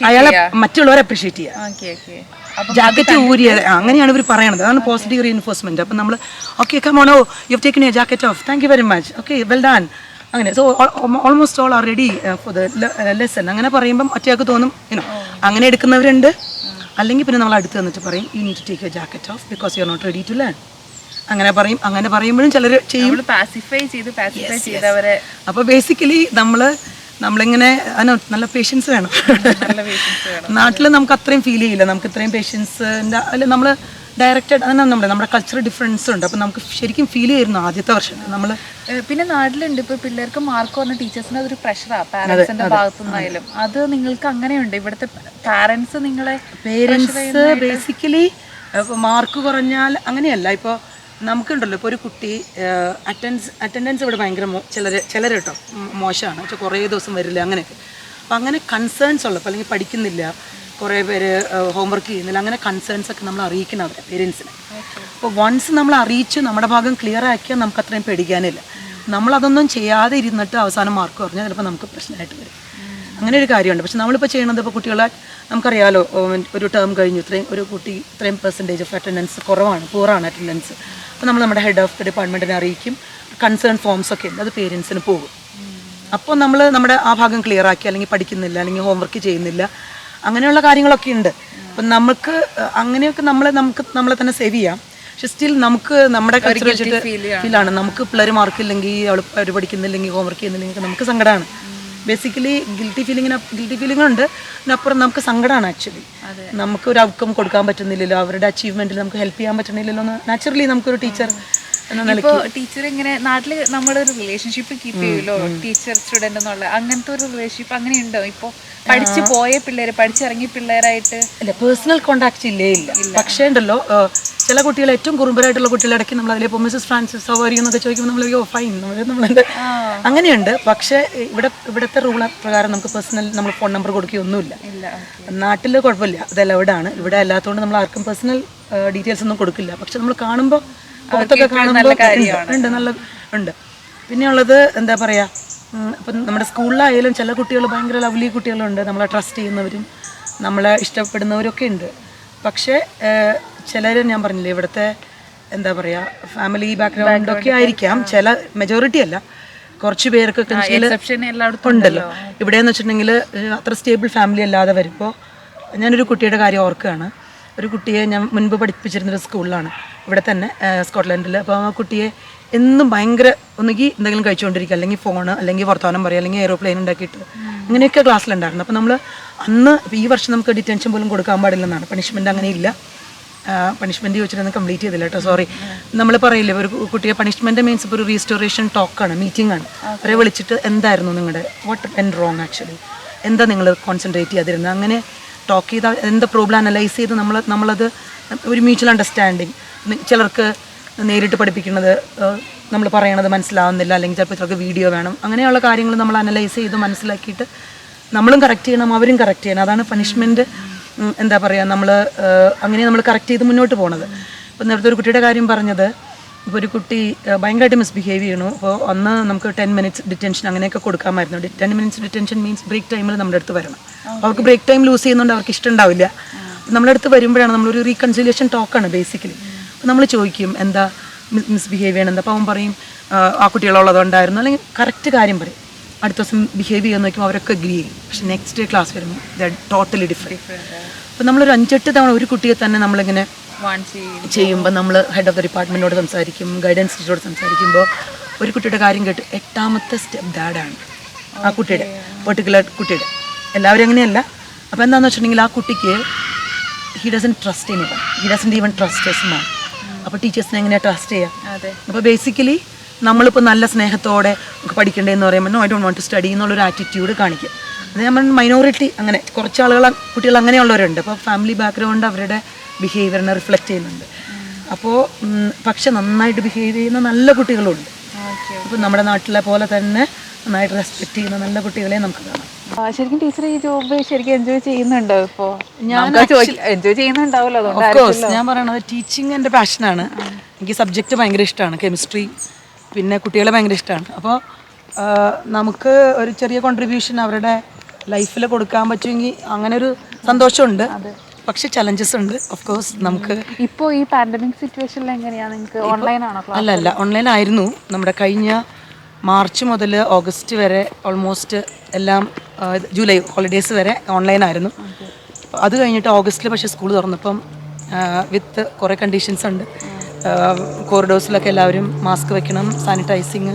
അയാളെ മറ്റുള്ളവരെ അപ്രീഷിയേറ്റ് ചെയ്യുക. ജാക്കറ്റ് ഊരിയത് അങ്ങനെയാണ് ഇവർ പറയണത്. അതാണ് പോസിറ്റീവ് റീഇൻഫോഴ്സ്മെന്റ്. അപ്പം നമ്മൾ okay come on, oh you have taken your jacket off, thank you very much, okay well done, അങ്ങനെ. So almost all are ready for the lesson. അങ്ങനെ പറയുമ്പം ഒറ്റയാൾക്ക് തോന്നും അങ്ങനെ എടുക്കുന്നവരുണ്ട്. അല്ലെങ്കിൽ പിന്നെ നമ്മൾ അടുത്ത് വന്നിട്ട് പറയും you need to take your jacket off because you are not ready to learn. അങ്ങനെ പറയും. അങ്ങനെ പറയുമ്പോഴും ചിലർ ചെയ്യും. അപ്പോൾ ബേസിക്കലി നമ്മളിങ്ങനെ നല്ല പേഷ്യൻസ് വേണം. നാട്ടിൽ നമുക്ക് അത്രയും ഫീൽ ചെയ്യില്ല, നമുക്ക് ഇത്രയും പേഷ്യൻസിൻ്റെ അല്ല, നമ്മൾ ഡയറക്റ്റഡ് അങ്ങനെ നമ്മുടെ കൾച്ചറൽ ഡിഫറൻസ് ഉണ്ട്. അപ്പം നമുക്ക് ശരിക്കും ഫീൽ ചെയ്യുന്നു ആദ്യത്തെ വർഷം നമ്മൾ.
പിന്നെ നാട്ടിലുണ്ട് ഇപ്പോൾ പിള്ളേർക്ക് മാർക്ക് പറഞ്ഞ ടീച്ചേഴ്സിന് അതൊരു പ്രഷറാണ് പാരൻസിന്റെ ഭാഗത്തു നിന്നായാലും. അത് നിങ്ങൾക്ക് അങ്ങനെയുണ്ട്? ഇവിടുത്തെ പാരൻസ് പേരൻസ്
ബേസിക്കലി മാർക്ക് കുറഞ്ഞാൽ അങ്ങനെയല്ല. ഇപ്പോൾ നമുക്കുണ്ടല്ലോ, ഇപ്പോൾ ഒരു കുട്ടി അറ്റൻഡൻസ് ഇവിടെ ഭയങ്കര ചിലർ കേട്ടോ മോശമാണ്, പക്ഷേ കുറേ ദിവസം വരില്ല അങ്ങനെയൊക്കെ. അപ്പം അങ്ങനെ കൺസേൺസ് ഉള്ളപ്പോൾ അല്ലെങ്കിൽ പഠിക്കുന്നില്ല, കുറേ പേര് ഹോംവർക്ക് ചെയ്യുന്നില്ല, അങ്ങനെ കൺസേൺസ് ഒക്കെ നമ്മൾ അറിയിക്കണം അവരെ പേരൻസിനെ. അപ്പോൾ വൺസ് നമ്മൾ അറിയിച്ച് നമ്മുടെ ഭാഗം ക്ലിയർ ആക്കിയാൽ നമുക്ക് അത്രയും പേടിക്കാനില്ല. നമ്മളതൊന്നും ചെയ്യാതെ ഇരുന്നിട്ട് അവസാനം മാർക്ക് കുറഞ്ഞാൽ ചിലപ്പോൾ നമുക്ക് പ്രശ്നമായിട്ട് വരും. അങ്ങനെ ഒരു കാര്യമുണ്ട്. പക്ഷെ നമ്മളിപ്പോൾ ചെയ്യണത്, ഇപ്പോൾ കുട്ടികളെ നമുക്കറിയാലോ, ഒരു ടേം കഴിഞ്ഞു, ഒരു കുട്ടി ഇത്രയും പെർസെൻറ്റേജ് ഓഫ് അറ്റൻഡൻസ് കുറവാണ്, പൂറാണ് അറ്റൻഡൻസ്. അപ്പോൾ നമ്മൾ നമ്മുടെ ഹെഡ് ഓഫ് ദി ഡിപ്പാർട്ട്മെൻറ്റിനെ അറിയിക്കും. കൺസേൺ ഫോംസ് ഒക്കെ ഉണ്ട്, അത് പേരൻസിന് പോകും. അപ്പോൾ നമ്മൾ നമ്മുടെ ആ ഭാഗം ക്ലിയർ ആക്കി, അല്ലെങ്കിൽ പഠിക്കുന്നില്ല, അല്ലെങ്കിൽ ഹോംവർക്ക് ചെയ്യുന്നില്ല, അങ്ങനെയുള്ള കാര്യങ്ങളൊക്കെ ഉണ്ട്. അപ്പം നമുക്ക് അങ്ങനെയൊക്കെ നമ്മളെ തന്നെ സേവ് ചെയ്യാം. പക്ഷെ സ്റ്റിൽ നമുക്ക് നമ്മുടെ കൾച്ചർ വെച്ചിട്ട് ഫീലാണ്. നമുക്ക് പിള്ളേർ മാർക്കില്ലെങ്കിൽ, അവർ പഠിക്കുന്നില്ലെങ്കിൽ, ഹോംവർക്ക് ചെയ്യുന്നില്ലെങ്കിൽ നമുക്ക് സങ്കടമാണ്. ബേസിക്കലി ഗിൽറ്റി ഫീലിംഗ് ഉണ്ട്. അതിനപ്പുറം നമുക്ക് സങ്കടമാണ് ആക്ച്വലി. നമുക്ക് ഒരു ഔട്ട്കം കൊടുക്കാൻ പറ്റുന്നില്ലല്ലോ, അവരുടെ അച്ചീവ്മെന്റിൽ നമുക്ക് ഹെൽപ്പ് ചെയ്യാൻ പറ്റുന്നില്ലല്ലോ എന്ന് നാച്ചുറലി നമുക്കൊരു ടീച്ചർ എന്ന നിലയ്ക്ക്.
ടീച്ചർ ഇങ്ങനെ നാട്ടിൽ നമ്മുടെ ഒരു റിലേഷൻഷിപ്പ് കീപ്പ് ചെയ്യുമല്ലോ, ടീച്ചർ സ്റ്റുഡന്റ് എന്നുള്ള അങ്ങനത്തെ ഒരു റിലേഷൻഷിപ്പ് അങ്ങനെ ഉണ്ടോ? ഇപ്പോൾ പഠിച്ചു പോയ പിള്ളേര്, പഠിച്ചിറങ്ങിയ പിള്ളേരായിട്ട്
ഇല്ല, പേഴ്സണൽ കോണ്ടാക്ട് ഇല്ല. പക്ഷേ ഉണ്ടല്ലോ, ചില കുട്ടികൾ ഏറ്റവും കുറുമ്പരായിട്ടുള്ള കുട്ടികളുടെ ഇടയ്ക്ക് നമ്മൾ അതിലിപ്പോൾ മിസ്സസ് ഫ്രാൻസിസ് സവാരി എന്നൊക്കെ ചോദിക്കുമ്പോൾ നമ്മൾ ഫൈൻ നമ്മളെന്ത് അങ്ങനെയുണ്ട്. പക്ഷേ ഇവിടുത്തെ റൂൾ പ്രകാരം നമുക്ക് പേഴ്സണൽ നമ്മൾ ഫോൺ നമ്പർ കൊടുക്കുകയൊന്നുമില്ല. നാട്ടിൽ കുഴപ്പമില്ല, അതെല്ലാം ഇവിടെ അല്ലാത്തതുകൊണ്ട് നമ്മൾ ആർക്കും പേഴ്സണൽ ഡീറ്റെയിൽസ് ഒന്നും കൊടുക്കില്ല. പക്ഷെ നമ്മൾ കാണുമ്പോൾ പുറത്തൊക്കെ കാണുമ്പോൾ ഉണ്ട്, നല്ല ഉണ്ട്. പിന്നെയുള്ളത് എന്താ പറയുക, ഇപ്പം നമ്മുടെ സ്കൂളിലായാലും ചില കുട്ടികൾ ഭയങ്കര ലവ്ലി കുട്ടികളുണ്ട്, നമ്മളെ ട്രസ്റ്റ് ചെയ്യുന്നവരും നമ്മളെ ഇഷ്ടപ്പെടുന്നവരൊക്കെ ഉണ്ട്. പക്ഷേ ചിലർ, ഞാൻ പറഞ്ഞില്ലേ, ഇവിടുത്തെ എന്താ പറയുക ഫാമിലി ബാക്ക്ഗ്രൗണ്ടൊക്കെ ആയിരിക്കാം, ചില മെജോറിറ്റി അല്ല, കുറച്ച് പേർക്കൊക്കെ ഉണ്ടല്ലോ. ഇവിടെയെന്ന് വെച്ചിട്ടുണ്ടെങ്കിൽ അത്ര സ്റ്റേബിൾ ഫാമിലി അല്ലാതെ വരുമ്പോൾ, ഞാനൊരു കുട്ടിയുടെ കാര്യം ഓർക്കുകയാണ്. ഒരു കുട്ടിയെ ഞാൻ മുൻപ് പഠിപ്പിച്ചിരുന്നൊരു സ്കൂളിലാണ് ഇവിടെ തന്നെ സ്കോട്ട്ലൻഡിൽ. അപ്പോൾ ആ കുട്ടിയെ എന്നും ഭയങ്കര ഒന്നുകിൽ എന്തെങ്കിലും കഴിച്ചുകൊണ്ടിരിക്കുക, അല്ലെങ്കിൽ ഫോണ്, അല്ലെങ്കിൽ വർത്തമാനം പറയുക, അല്ലെങ്കിൽ എയ്റോപ്ലെയിൻ ഉണ്ടാക്കിയിട്ട് അങ്ങനെയൊക്കെ ക്ലാസ്സിലുണ്ടായിരുന്നു. അപ്പോൾ നമ്മൾ അന്ന് ഈ വർഷം നമുക്ക് ഡിറ്റൻഷൻ പോലും കൊടുക്കാൻ പാടില്ലെന്നാണ്, പണിഷ്മെൻറ്റ് അങ്ങനെ ഇല്ല. പണിഷ്മെൻറ്റ് ചോദിച്ചിട്ടൊന്നും കംപ്ലീറ്റ് ചെയ്തില്ല കേട്ടോ, സോറി. നമ്മൾ പറയില്ലേ ഒരു കുട്ടിയെ പണിഷ്മെൻറ്റ് മീൻസ് ഇപ്പോൾ ഒരു റീസ്റ്റോറേഷൻ ടോക്കാണ്, മീറ്റിംഗ് ആണ്. അവരെ വിളിച്ചിട്ട് എന്തായിരുന്നു നിങ്ങളുടെ വാട്ട് വെന്റ് റോങ് ആക്ച്വലി, എന്താ നിങ്ങൾ കോൺസെൻട്രേറ്റ് ചെയ്യാതിരുന്നത്, അങ്ങനെ ടോക്ക് ചെയ്താൽ എന്താ പ്രോബ്ലം അനലൈസ് ചെയ്ത് നമ്മളത് ഒരു മ്യൂച്വൽ അണ്ടർസ്റ്റാൻഡിങ്. ചിലർക്ക് നേരിട്ട് പഠിപ്പിക്കുന്നത് നമ്മൾ പറയണത് മനസ്സിലാവുന്നില്ല, അല്ലെങ്കിൽ ചിലപ്പോൾ ചിലർക്ക് വീഡിയോ വേണം, അങ്ങനെയുള്ള കാര്യങ്ങൾ നമ്മൾ അനലൈസ് ചെയ്ത് മനസ്സിലാക്കിയിട്ട് നമ്മളും കറക്റ്റ് ചെയ്യണം, അവരും കറക്റ്റ് ചെയ്യണം. അതാണ് പണിഷ്മെൻറ്റ്. എന്താ പറയുക, അങ്ങനെ നമ്മൾ കറക്റ്റ് ചെയ്ത് മുന്നോട്ട് പോകുന്നത്. ഇപ്പോൾ നേരത്തെ ഒരു കുട്ടിയുടെ കാര്യം പറഞ്ഞത്, ഇപ്പോൾ ഒരു കുട്ടി ഭയങ്കരമായിട്ട് മിസ്ബിഹേവ് ചെയ്യണു. അപ്പോൾ അന്ന് നമുക്ക് 10 മിനിറ്റ്സ് ഡിറ്റൻഷൻ അങ്ങനെയൊക്കെ കൊടുക്കാമായിരുന്നു. 10 മിനിറ്റ്സ് ഡിറ്റൻഷൻ മീൻസ് ബ്രേക്ക് ടൈമിൽ നമ്മുടെ അടുത്ത് വരണം. അവർക്ക് ബ്രേക്ക് ടൈം ലൂസ് ചെയ്യുന്നതുകൊണ്ട് അവർക്ക് ഇഷ്ടമുണ്ടാവില്ല. നമ്മുടെ അടുത്ത് വരുമ്പോഴാണ് നമ്മളൊരു റീകൺസിലിയേഷൻ ടോക്കാണ് ബേസിക്കലി. അപ്പോൾ നമ്മൾ ചോദിക്കും എന്താ മിസ്ബിഹേവ് ചെയ്യണം എന്താ. അപ്പോൾ അവൻ പറയും ആ കുട്ടികളുള്ളതുകൊണ്ടായിരുന്നു, അല്ലെങ്കിൽ കറക്റ്റ് കാര്യം പറയും. അടുത്ത ദിവസം ബിഹേവ് ചെയ്യാൻ നോക്കുമ്പോൾ അവരൊക്കെ അഗ്രി ചെയ്യും. പക്ഷെ നെക്സ്റ്റ് ഡേ ക്ലാസ് വരുമ്പോൾ ടോട്ടലി ഡിഫറെൻറ്റ്. അപ്പോൾ നമ്മളൊരു 5-8 തവണ ഒരു കുട്ടിയെ തന്നെ നമ്മളിങ്ങനെ ചെയ്യുമ്പോൾ നമ്മൾ ഹെഡ് ഓഫ് ദ ഡിപ്പാർട്ട്മെൻറ്റിനോട് സംസാരിക്കും, ഗൈഡൻസ് ടീച്ചറോട് സംസാരിക്കുമ്പോൾ ഒരു കുട്ടിയുടെ കാര്യം കേട്ട് 8ാമത്തെ സ്റ്റെപ്പ് ഡാഡാണ് ആ കുട്ടിയുടെ, പെർട്ടിക്കുലർ കുട്ടിയുടെ. എല്ലാവരും അങ്ങനെയല്ല. അപ്പോൾ എന്താണെന്ന് വെച്ചിട്ടുണ്ടെങ്കിൽ ആ കുട്ടിക്ക് he doesn't trust anyone, he doesn't even trust his mum. അപ്പോൾ ടീച്ചേഴ്സിനെ എങ്ങനെയാണ് ട്രസ്റ്റ് ചെയ്യാം?
അതെ.
അപ്പോൾ ബേസിക്കലി നമ്മളിപ്പോൾ നല്ല സ്നേഹത്തോടെ നമുക്ക് പഠിക്കേണ്ടതെന്ന് പറയുമ്പോൾ no I don't want to study എന്നുള്ളൊരു ആറ്റിറ്റ്യൂഡ് കാണിക്കും. അത് നമ്മൾ മൈനോറിറ്റി അങ്ങനെ കുറച്ച് ആളുകൾ കുട്ടികൾ അങ്ങനെയുള്ളവരുണ്ട്. അപ്പോൾ ഫാമിലി ബാക്ക്ഗ്രൗണ്ട് അവരുടെ ബിഹേവിയറിനെ റിഫ്ലക്റ്റ് ചെയ്യുന്നുണ്ട്. അപ്പോൾ പക്ഷെ നന്നായിട്ട് ബിഹേവ് ചെയ്യുന്ന നല്ല കുട്ടികളുണ്ട്. അപ്പോൾ നമ്മുടെ നാട്ടിലെ പോലെ തന്നെ നന്നായിട്ട് റെസ്പെക്ട് ചെയ്യുന്ന നല്ല കുട്ടികളെ നമുക്ക് കാണാം.
ശരിക്കും ടീച്ചർ ഈ ജോബ് ശരിക്കും എൻജോയ് ചെയ്യുന്നുണ്ടോ? ഇപ്പോൾ എൻജോയ് ചെയ്യുന്നുണ്ടാവല്ലോ.
ഞാൻ പറയണത് ടീച്ചിങ് എൻ്റെ പാഷനാണ്. എനിക്ക് സബ്ജക്റ്റ് ഭയങ്കര ഇഷ്ടമാണ്, കെമിസ്ട്രി, പിന്നെ കുട്ടികളെ ഭയങ്കര ഇഷ്ടമാണ്. അപ്പോൾ നമുക്ക് ഒരു ചെറിയ കോൺട്രിബ്യൂഷൻ അവരുടെ ലൈഫിൽ കൊടുക്കാൻ പറ്റുമെങ്കിൽ അങ്ങനെ ഒരു സന്തോഷമുണ്ട്. പക്ഷെ ചലഞ്ചസ് ഉണ്ട് ഓഫ് കോഴ്സ്. നമുക്ക്
ഇപ്പോൾ ഈ പാൻഡമിക് സിറ്റുവേഷനിൽ എങ്ങനെയാണ് നിങ്ങൾക്ക്? ഓൺലൈനാണോ?
അല്ല ഓൺലൈൻ ആയിരുന്നു. നമ്മുടെ കഴിഞ്ഞ മാർച്ച് മുതൽ ഓഗസ്റ്റ് വരെ ഓൾമോസ്റ്റ് എല്ലാം, ജൂലൈ ഹോളിഡേയ്സ് വരെ ഓൺലൈൻ ആയിരുന്നു. അത് കഴിഞ്ഞിട്ട് ഓഗസ്റ്റിൽ പക്ഷേ സ്കൂൾ തുറന്നപ്പം വിത്ത് കുറേ കണ്ടീഷൻസ് ഉണ്ട്. കോറിഡോഴ്സിലൊക്കെ എല്ലാവരും മാസ്ക് വെക്കണം, സാനിറ്റൈസിങ്,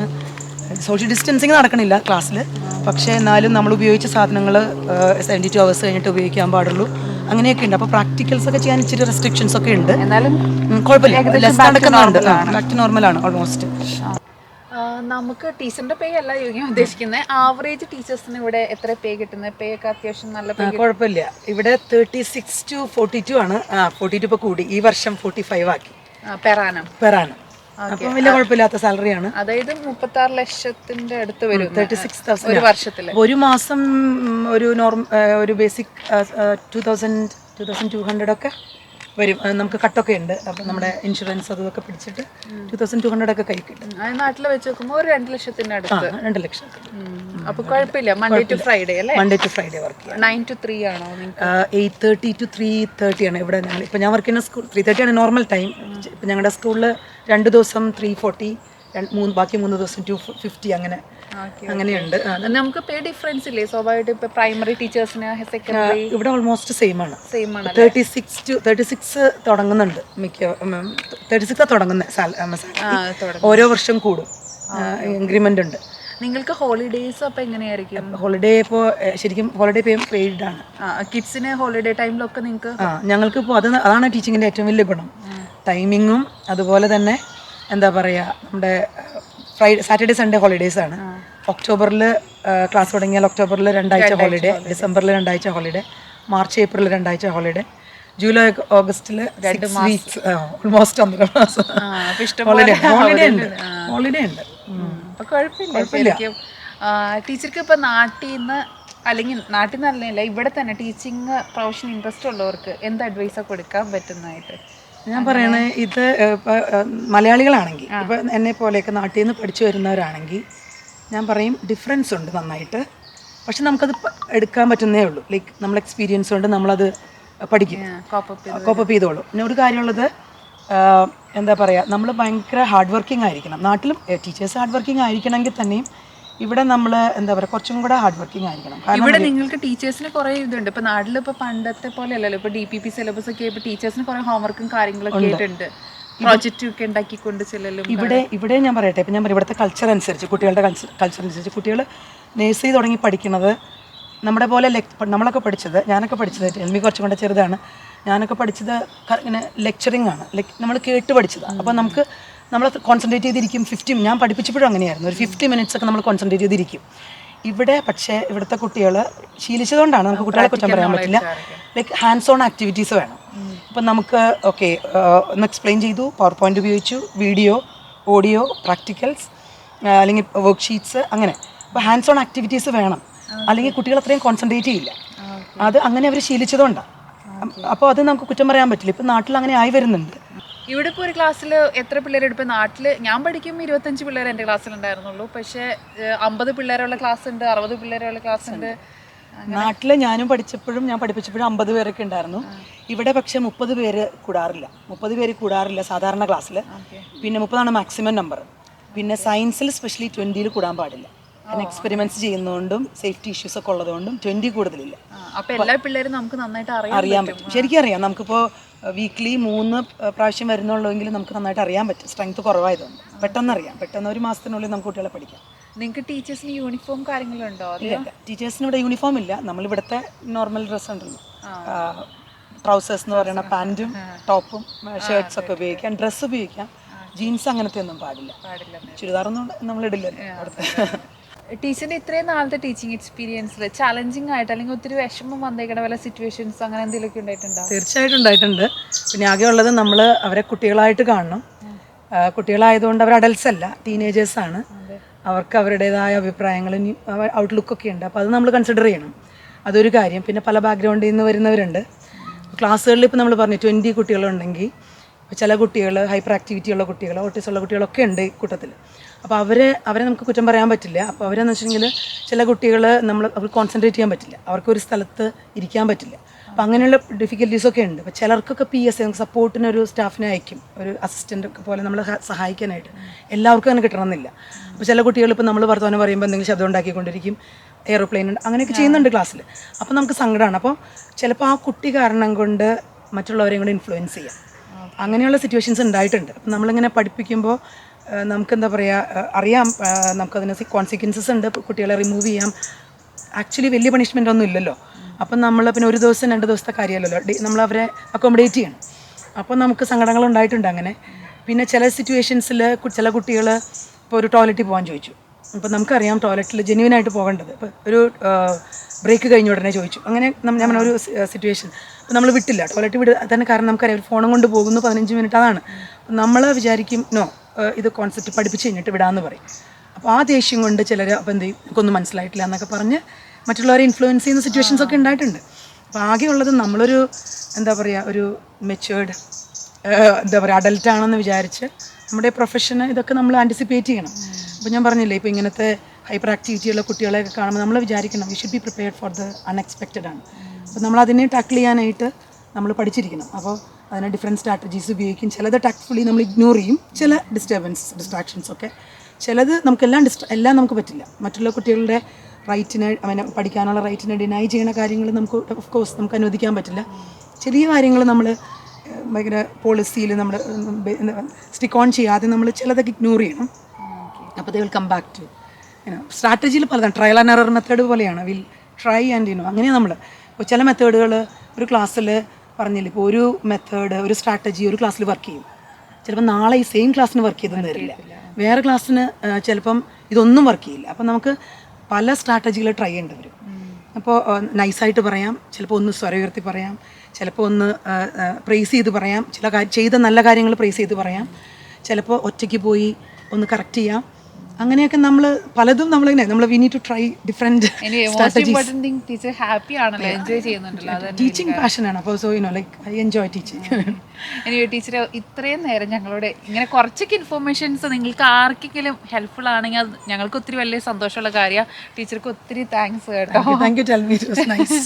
സോഷ്യൽ ഡിസ്റ്റൻസിങ് നടക്കണില്ല ക്ലാസ്സിൽ. പക്ഷേ എന്നാലും നമ്മൾ ഉപയോഗിച്ച സാധനങ്ങൾ 72 hours കഴിഞ്ഞിട്ട് ഉപയോഗിക്കാൻ പാടുള്ളൂ. അങ്ങനെയൊക്കെ ഉണ്ട്. അപ്പോൾ പ്രാക്ടിക്കൽസ് ഒക്കെ ചെയ്യാൻ ഇച്ചിരി റെസ്ട്രിക്ഷൻസ് ഒക്കെ ഉണ്ട്.
എന്നാലും
കുഴപ്പമില്ല, ലെസ് നടക്കുന്നുണ്ട്. ബാക്ക് ടു നോർമലാണ് ഓൾമോസ്റ്റ്.
നമുക്ക് ടീച്ചറിന്റെ പേ അല്ല ചോദിക്കാൻ ഉദ്ദേശിക്കുന്നത്, ആവറേജ് ടീച്ചേഴ്സിന് ഇവിടെ എത്ര പേ കിട്ടുന്നത്? പേ ഒക്കെ അത്യാവശ്യം നല്ല പേ?
കുഴപ്പമില്ല. ഇവിടെ 36 to 42 ആണ്. 42 ഇപ്പോൾ കൂടി, ഈ വർഷം 45 ആക്കി
പെറാനം.
അപ്പം വലിയ കുഴപ്പമില്ലാത്ത സാലറിയാണ്.
അതായത് 36 ലക്ഷത്തിന്റെ അടുത്ത് വരും
36,000
ഒരു വർഷത്തിൽ.
ഒരു മാസം ഒരു ബേസിക് 2,200 ഒക്കെ വരും. നമുക്ക് കട്ടൊക്കെ ഉണ്ട്. അപ്പം നമ്മുടെ ഇൻഷുറൻസ് അതൊക്കെ പിടിച്ചിട്ട് 2,200 ഒക്കെ കൈ കിട്ടും.
നാട്ടിൽ വെച്ച് നോക്കുമ്പോൾ ഒരു 2 ലക്ഷത്തിന്റെ അടുത്ത്.
2 ലക്ഷം.
അപ്പൊ കുഴപ്പമില്ല. മൺഡേ ടു ഫ്രൈഡേ അല്ലേ?
മൺഡേ ടു ഫ്രൈഡേ വർക്ക് ചെയ്യാം.
9 to 3 ആണോ?
8:30 to 3:30 ആണ് ഇവിടെ. ഇപ്പം ഞാൻ വർക്ക് ചെയ്യുന്ന സ്കൂൾ 3:30 ആണ് നോർമൽ ടൈം. ഇപ്പം ഞങ്ങളുടെ സ്കൂളിൽ 2 ദിവസം 3:40, ബാക്കി 3 ദിവസം 2:50 അങ്ങനെയുണ്ട്.
നമുക്ക് പേ ഡിഫറൻസ് ഇല്ലേ സ്വാഭാവികമായിട്ട്? ഇപ്പൊ പ്രൈമറി ടീച്ചേഴ്സിന്, സെക്കൻഡറി
ഇവിടെ ഓൾമോസ്റ്റ് സെയിം ആണ്. 36 തുടങ്ങുന്നുണ്ട്. 36 തുടങ്ങുന്നത്. ഓരോ വർഷം കൂടും, ഇൻക്രിമെന്റ് ഉണ്ട്.
നിങ്ങൾക്ക് ഹോളിഡേയ്സ് അപ്പോൾ എങ്ങനെയായിരിക്കും?
ഹോളിഡേ ഇപ്പോൾ ശരിക്കും ഹോളിഡേ പെയ്ഡ് ആണ്.
കിഡ്സിന് ഹോളിഡേ ടൈമിലൊക്കെ നിങ്ങൾക്ക്?
ഞങ്ങൾക്ക് ഇപ്പോൾ അതാണ് ടീച്ചിങ്ങിൻ്റെ ഏറ്റവും വലിയ ഗുണം. ടൈമിങ്ങും അതുപോലെ തന്നെ എന്താ പറയുക, നമ്മുടെ സാറ്റർഡേ സൺഡേ ഹോളിഡേയ്സ് ആണ്. ഒക്ടോബറിൽ ക്ലാസ് തുടങ്ങിയാൽ ഒക്ടോബറിൽ 2 ആഴ്ച ഹോളിഡേ, ഡിസംബറിൽ 2 ആഴ്ച ഹോളിഡേ, മാർച്ച് ഏപ്രിൽ 2 ആഴ്ച ഹോളിഡേ, ജൂലൈ ഓഗസ്റ്റിൽ 6 വീക്സ്, ഓൾമോസ്റ്റ് 1.5 മാസം ഹോളിഡേ ഉണ്ട്.
അപ്പോൾ കുഴപ്പമില്ല. ടീച്ചർക്ക് ഇപ്പോൾ നാട്ടിൽ നിന്ന്, അല്ലെങ്കിൽ നാട്ടിൽ നിന്നല്ല ഇവിടെ തന്നെ ടീച്ചിങ് പ്രൊഫഷൻ ഇൻട്രസ്റ്റ് ഉള്ളവർക്ക് എന്ത് അഡ്വൈസാണ് കൊടുക്കാൻ പറ്റുന്നതായിട്ട്?
ഞാൻ പറയണേ, ഇത് ഇപ്പോൾ മലയാളികളാണെങ്കിൽ, ഇപ്പോൾ എന്നെ പോലെയൊക്കെ നാട്ടിൽ നിന്ന് പഠിച്ചു വരുന്നവരാണെങ്കിൽ ഞാൻ പറയും ഡിഫറൻസ് ഉണ്ട് നന്നായിട്ട്. പക്ഷെ നമുക്കത് എടുക്കാൻ പറ്റുന്നേ ഉള്ളൂ. ലൈക്ക് നമ്മൾ എക്സ്പീരിയൻസ് കൊണ്ട് നമ്മളത് പഠിക്കും, കോപ്പപ്പ് ചെയ്തോളൂ. പിന്നെ ഒരു കാര്യമുള്ളത്, എന്താ പറയുക, നമ്മൾ ഭയങ്കര ഹാർഡ് വർക്കിംഗ് ആയിരിക്കണം. നാട്ടിലും ടീച്ചേഴ്സ് ഹാർഡ് വർക്കിംഗ് ആയിരിക്കണമെങ്കിൽ തന്നെയും ഇവിടെ നമ്മൾ എന്താ പറയുക കുറച്ചും കൂടെ ഹാർഡ് വർക്കിംഗ് ആയിരിക്കണം.
ഇവിടെ നിങ്ങൾക്ക് ടീച്ചേഴ്സിന് കുറേ ഇതുണ്ട്. ഇപ്പോൾ നാട്ടിൽ ഇപ്പോൾ പണ്ടത്തെ പോലെ അല്ലല്ലോ. ഇപ്പോൾ DPP സിലബസ് ഒക്കെ ഇപ്പോൾ ടീച്ചേഴ്സിന് കുറേ ഹോംവർക്കും കാര്യങ്ങളൊക്കെ ആയിട്ടുണ്ട്. പ്രോജക്റ്റ് ഒക്കെ ഉണ്ടാക്കിക്കൊണ്ട് ചെല്ലലും.
ഇവിടെ ഞാൻ പറയട്ടെ, ഇപ്പം ഞാൻ പറയും ഇവിടുത്തെ കൾച്ചർ അനുസരിച്ച്, കുട്ടികളുടെ കൾച്ചർ അനുസരിച്ച് കുട്ടികൾ നഴ്സറി തുടങ്ങി പഠിക്കുന്നത് നമ്മുടെ പോലെ നമ്മളൊക്കെ പഠിച്ചത്, ഞാനൊക്കെ പഠിച്ചത്, എൽമി കുറച്ചും കൂടെ ചെറുതാണ്, ഞാനൊക്കെ പഠിച്ചത് ഇങ്ങനെ ലെക്ചറിങ് ആണ്, നമ്മൾ കേട്ട് പഠിച്ചതാണ്. അപ്പോൾ നമ്മൾ കോൺസെൻട്രേറ്റ് ചെയ്തിരിക്കും. ഞാൻ പഠിപ്പിച്ചപ്പോഴും അങ്ങനെയായിരുന്നു. ഒരു 50 minutes ഒക്കെ നമ്മൾ കോൺസെൻട്രേറ്റ് ചെയ്തിരിക്കും. ഇവിടെ പക്ഷേ ഇവിടുത്തെ കുട്ടികൾ ശീലിച്ചതുകൊണ്ടാണ്, നമുക്ക് കുട്ടികളെ കുറ്റം പറയാൻ പറ്റില്ല. ലൈക്ക് ഹാൻഡ്സ് ഓൺ ആക്ടിവിറ്റീസ് വേണം. ഇപ്പം നമുക്ക് ഒന്ന് എക്സ്പ്ലെയിൻ ചെയ്തു, പവർ പോയിന്റ് ഉപയോഗിച്ചു, വീഡിയോ, ഓഡിയോ, പ്രാക്ടിക്കൽസ്, അല്ലെങ്കിൽ വർക്ക് ഷീറ്റ്സ്, അങ്ങനെ. അപ്പോൾ ഹാൻഡ്സ് ഓൺ ആക്ടിവിറ്റീസ് വേണം, അല്ലെങ്കിൽ കുട്ടികൾ അത്രയും കോൺസെൻട്രേറ്റ് ചെയ്യില്ല. അത് അങ്ങനെ അവർ ശീലിച്ചതുകൊണ്ടാണ്. അപ്പോൾ അത് നമുക്ക് കുറ്റം പറയാൻ പറ്റില്ല. ഇപ്പം നാട്ടിൽ അങ്ങനെ ആയി വരുന്നുണ്ട്.
ഇവിടെ ഇപ്പോൾ ഒരു ക്ലാസ്സിൽ എത്ര പിള്ളേർ? ഇപ്പോൾ നാട്ടിൽ ഞാൻ പഠിക്കുമ്പോൾ 25 പിള്ളേർ എൻ്റെ ക്ലാസ്സിലുണ്ടായിരുന്നുള്ളൂ. പക്ഷേ 50 പിള്ളേരുള്ള ക്ലാസ് ഉണ്ട്, 60 പിള്ളേരുള്ള ക്ലാസ് ഉണ്ട്.
നാട്ടിൽ ഞാനും പഠിച്ചപ്പോഴും ഞാൻ പഠിപ്പിച്ചപ്പോഴും 50 പേരൊക്കെ ഉണ്ടായിരുന്നു. ഇവിടെ പക്ഷേ 30 പേര് കൂടാറില്ല സാധാരണ ക്ലാസ്സിൽ. പിന്നെ 30 മാക്സിമം നമ്പർ. പിന്നെ സയൻസിൽ സ്പെഷ്യലി 20 കൂടാൻ പാടില്ല. എക്സ്പെരിമെന്റ്സ് ചെയ്യുന്നതുകൊണ്ടും സേഫ്റ്റി ഇഷ്യൂസ് ഒക്കെ ഉള്ളതുകൊണ്ടും 20 കൂടുതലില്ല.
അപ്പോൾ എല്ലാ പിള്ളേരും നമുക്ക് നന്നായിട്ട്
അറിയാൻ പറ്റും. ശരിക്കും അറിയാം. നമുക്കിപ്പോൾ വീക്ക്ലി 3 പ്രാവശ്യം വരുന്നുള്ളൂവെങ്കിലും നമുക്ക് നന്നായിട്ട് അറിയാൻ പറ്റും. സ്ട്രെങ്ത് കുറവായതുകൊണ്ട് പെട്ടെന്ന് ഒരു മാസത്തിനുള്ളിൽ നമുക്ക് കുട്ടികളെ പഠിക്കാം.
നിങ്ങൾക്ക് ടീച്ചേഴ്സിന് യൂണിഫോം കാര്യങ്ങളുണ്ടോ?
ടീച്ചേഴ്സിന് ഇവിടെ യൂണിഫോം ഇല്ല. നമ്മളിവിടുത്തെ നോർമൽ ഡ്രസ്സ് ഉണ്ടല്ലോ, ട്രൗസേഴ്സ് എന്ന് പറയുന്ന പാൻറ്റും ടോപ്പും ഷർട്ട്സ് ഒക്കെ ഉപയോഗിക്കാം, ഡ്രസ്സ് ഉപയോഗിക്കാം. ജീൻസ് അങ്ങനത്തെ ഒന്നും പാടില്ല. ചുരിദാറൊന്നും നമ്മൾ ഇടില്ലല്ലോ അടുത്ത്.
ടീച്ചറിന്റെ ഇത്രയും നാളത്തെ ടീച്ചിങ് എക്സ്പീരിയൻസിൽ ചലഞ്ചിങ് ആയിട്ട് അല്ലെങ്കിൽ ഒത്തിരി വിഷമം വന്നേക്കണ വല്ല സിറ്റുവേഷൻസ് അങ്ങനെ എന്തെങ്കിലുമൊക്കെ ഉണ്ടായിട്ടുണ്ടോ?
തീർച്ചയായിട്ടും ഉണ്ടായിട്ടുണ്ട്. പിന്നെ ആകെ ഉള്ളത് നമ്മൾ അവരെ കുട്ടികളായിട്ട് കാണണം. കുട്ടികളായതുകൊണ്ട് അവർ അഡൽട്സ് അല്ല, ടീനേജേഴ്സാണ്. അവർക്ക് അവരുടേതായ അഭിപ്രായങ്ങളും ഔട്ട്ലുക്കൊക്കെ ഉണ്ട്. അപ്പോൾ അത് നമ്മൾ കൺസിഡർ ചെയ്യണം. അതൊരു കാര്യം. പിന്നെ പല ബാക്ക്ഗ്രൗണ്ടിൽ നിന്ന് വരുന്നവരുണ്ട്. ക്ലാസ്സുകളിൽ ഇപ്പോൾ നമ്മൾ പറഞ്ഞു 20 കുട്ടികളുണ്ടെങ്കിൽ ചില കുട്ടികൾ ഹൈപ്പർ ആക്ടിവിറ്റി ഉള്ള കുട്ടികൾ, ഓട്ടിസം ഉള്ള കുട്ടികളൊക്കെ ഉണ്ട് ഈ കൂട്ടത്തിൽ. അപ്പോൾ അവരെ നമുക്ക് കുറ്റം പറയാൻ പറ്റില്ല. അപ്പോൾ അവരെന്ന് വെച്ചിട്ടുണ്ടെങ്കിൽ ചില കുട്ടികൾ അവർ കോൺസെൻട്രേറ്റ് ചെയ്യാൻ പറ്റില്ല, അവർക്കൊരു സ്ഥലത്ത് ഇരിക്കാൻ പറ്റില്ല. അപ്പോൾ അങ്ങനെയുള്ള ഡിഫിക്കൽറ്റീസൊക്കെ ഉണ്ട്. അപ്പോൾ ചിലർക്കൊക്കെ PSA നമുക്ക് സപ്പോർട്ടിനൊരു സ്റ്റാഫിനെ അയക്കും, ഒരു അസിസ്റ്റൻ്റ് ഒക്കെ പോലെ നമ്മളെ സഹായിക്കാനായിട്ട്. എല്ലാവർക്കും അങ്ങനെ കിട്ടണമെന്നില്ല. അപ്പോൾ ചില കുട്ടികൾ ഇപ്പോൾ നമ്മൾ വർത്തമാനം പറയുമ്പോൾ എന്തെങ്കിലും ശബ്ദം ഉണ്ടാക്കിക്കൊണ്ടിരിക്കും, എയറോപ്ലെയിൻ ഉണ്ട്, അങ്ങനെയൊക്കെ ചെയ്യുന്നുണ്ട് ക്ലാസ്സിൽ. അപ്പോൾ നമുക്ക് സങ്കടമാണ്. അപ്പോൾ ചിലപ്പോൾ ആ കുട്ടി കാരണം കൊണ്ട് മറ്റുള്ളവരെയും കൂടെ ഇൻഫ്ലുവൻസ് ചെയ്യാം. അങ്ങനെയുള്ള സിറ്റുവേഷൻസ് ഉണ്ടായിട്ടുണ്ട്. അപ്പം നമ്മളിങ്ങനെ പഠിപ്പിക്കുമ്പോൾ നമുക്കെന്താ പറയുക, അറിയാം നമുക്കതിന് കോൺസിക്വൻസസ് ഉണ്ട്. കുട്ടികളെ റിമൂവ് ചെയ്യാം. ആക്ച്വലി വലിയ പണിഷ്മെൻ്റ് ഒന്നും ഇല്ലല്ലോ. അപ്പം നമ്മൾ പിന്നെ ഒരു ദിവസം 2 ദിവസത്തെ കാര്യമല്ലല്ലോ, നമ്മളവരെ അക്കോമഡേറ്റ് ചെയ്യണം. അപ്പോൾ നമുക്ക് സങ്കടങ്ങൾ ഉണ്ടായിട്ടുണ്ട് അങ്ങനെ. പിന്നെ ചില സിറ്റുവേഷൻസിൽ ചില കുട്ടികൾ ഇപ്പോൾ ഒരു ടോയ്ലറ്റിൽ പോകാൻ ചോദിച്ചു. അപ്പോൾ നമുക്കറിയാം ടോയ്ലറ്റിൽ ജെന്യുവനായിട്ട് പോകേണ്ടത്. ഇപ്പോൾ ഒരു ബ്രേക്ക് കഴിഞ്ഞ ഉടനെ ചോദിച്ചു. അങ്ങനെ ഞാൻ ഒരു സിറ്റുവേഷൻ അപ്പോൾ നമ്മൾ വിട്ടില്ല, ടോയ്ലറ്റ് തന്നെ. കാരണം നമുക്കറിയാം ഒരു ഫോണും കൊണ്ട് പോകുന്നു 15 മിനിറ്റ്, അതാണ്. നമ്മൾ വിചാരിക്കും നോ, ഇത് കോൺസെപ്റ്റ് പഠിപ്പിച്ച് കഴിഞ്ഞിട്ട് വിടാമെന്ന് പറയും. അപ്പോൾ ആ ദേഷ്യം കൊണ്ട് ചിലർ അപ്പോൾ എന്ത് ചെയ്യും, എനിക്കൊന്നും മനസ്സിലായിട്ടില്ല എന്നൊക്കെ പറഞ്ഞ് മറ്റുള്ളവരെ ഇൻഫ്ലുവൻസ് ചെയ്യുന്ന സിറ്റുവേഷൻസ് ഒക്കെ ഉണ്ടായിട്ടുണ്ട്. അപ്പോൾ ആകെയുള്ളത് നമ്മളൊരു എന്താ പറയുക, ഒരു മെച്യൂർഡ് എന്താ പറയുക അഡൽട്ടാണെന്ന് വിചാരിച്ച് നമ്മുടെ പ്രൊഫഷന് ഇതൊക്കെ നമ്മൾ ആൻറ്റിസിപ്പേറ്റ് ചെയ്യണം. അപ്പോൾ ഞാൻ പറഞ്ഞില്ലേ, ഇപ്പോൾ ഇങ്ങനത്തെ ഹൈപ്പർ ആക്ടിവിറ്റിയുള്ള കുട്ടികളെയൊക്കെ കാണുമ്പോൾ നമ്മൾ വിചാരിക്കണം we should be prepared for the unexpected ആണ്. അപ്പോൾ നമ്മൾ അതിനെ ടാക്കിൾ ചെയ്യാനായിട്ട് നമ്മൾ പഠിച്ചിരിക്കണം. അപ്പോൾ അതിന് ഡിഫറെൻറ്റ് സ്ട്രാറ്റജീസ് ഉപയോഗിക്കും. ചിലത് ടാക്ട്ഫുള്ളി നമ്മൾ ഇഗ്നോർ ചെയ്യും, ചില ഡിസ്ട്രാക്ഷൻസ് ഒക്കെ. ചിലത് എല്ലാം നമുക്ക് പറ്റില്ല. മറ്റുള്ള കുട്ടികളുടെ റൈറ്റിനെ പഠിക്കാനുള്ള റൈറ്റിനെ ഡിനൈ ചെയ്യുന്ന കാര്യങ്ങൾ നമുക്ക് ഓഫ് കോഴ്സ് നമുക്ക് അനുവദിക്കാൻ പറ്റില്ല. ചെറിയ കാര്യങ്ങൾ നമ്മൾ ഭയങ്കര പോളിസിയിൽ നമ്മൾ സ്റ്റിക്ക് ഓൺ ചെയ്യാതെ നമ്മൾ ചിലതൊക്കെ ഇഗ്നോർ ചെയ്യണം. അപ്പോൾ they will come back to സ്ട്രാറ്റജിയിൽ പലതാണ്. ട്രയൽ ആൻഡ് എറർ മെത്തേഡ് പോലെയാണ്. വിൽ ട്രൈ ആൻഡ് അങ്ങനെ നമ്മൾ ഇപ്പോൾ ചില മെത്തേഡുകൾ ഒരു ക്ലാസ്സിൽ പറഞ്ഞില്ല, ഇപ്പോൾ ഒരു മെത്തേഡ് ഒരു സ്ട്രാറ്റജി ഒരു ക്ലാസ്സിൽ വർക്ക് ചെയ്യും, ചിലപ്പോൾ നാളെ ഈ സെയിം ക്ലാസ്സിന് വർക്ക് ചെയ്തെന്ന് വരില്ല, വേറെ ക്ലാസ്സിന് ചിലപ്പം ഇതൊന്നും വർക്ക് ചെയ്യില്ല. അപ്പം നമുക്ക് പല സ്ട്രാറ്റജികൾ ട്രൈ ചെയ്യേണ്ടി വരും. അപ്പോൾ നൈസായിട്ട് പറയാം, ചിലപ്പോൾ ഒന്ന് സ്വരം ഉയർത്തി പറയാം, ചിലപ്പോൾ ഒന്ന് പ്രൈസ് ചെയ്ത് പറയാം, ചെയ്ത നല്ല കാര്യങ്ങൾ പ്രൈസ് ചെയ്ത് പറയാം, ചിലപ്പോൾ ഒറ്റയ്ക്ക് പോയി ഒന്ന് കറക്റ്റ് ചെയ്യാം. അങ്ങനെയൊക്കെ നമ്മൾ പലതും നമ്മൾ we need to try different teaching പാഷനാണ്. അപ്പോൾ so like I enjoy teaching.
Teacher ഇത്രയും നേരം ഞങ്ങളോട് ഇങ്ങനെ കുറച്ചൊക്കെ ഇൻഫോർമേഷൻസ് നിങ്ങൾക്ക് ആർക്കെങ്കിലും ഹെൽപ്ഫുൾ ആണെങ്കിൽ അത് ഞങ്ങൾക്ക് ഒത്തിരി വലിയ സന്തോഷമുള്ള കാര്യമാണ്. ടീച്ചർക്ക് ഒത്തിരി താങ്ക്സ് കേട്ടോ.
Thank you. Tell me, it was nice.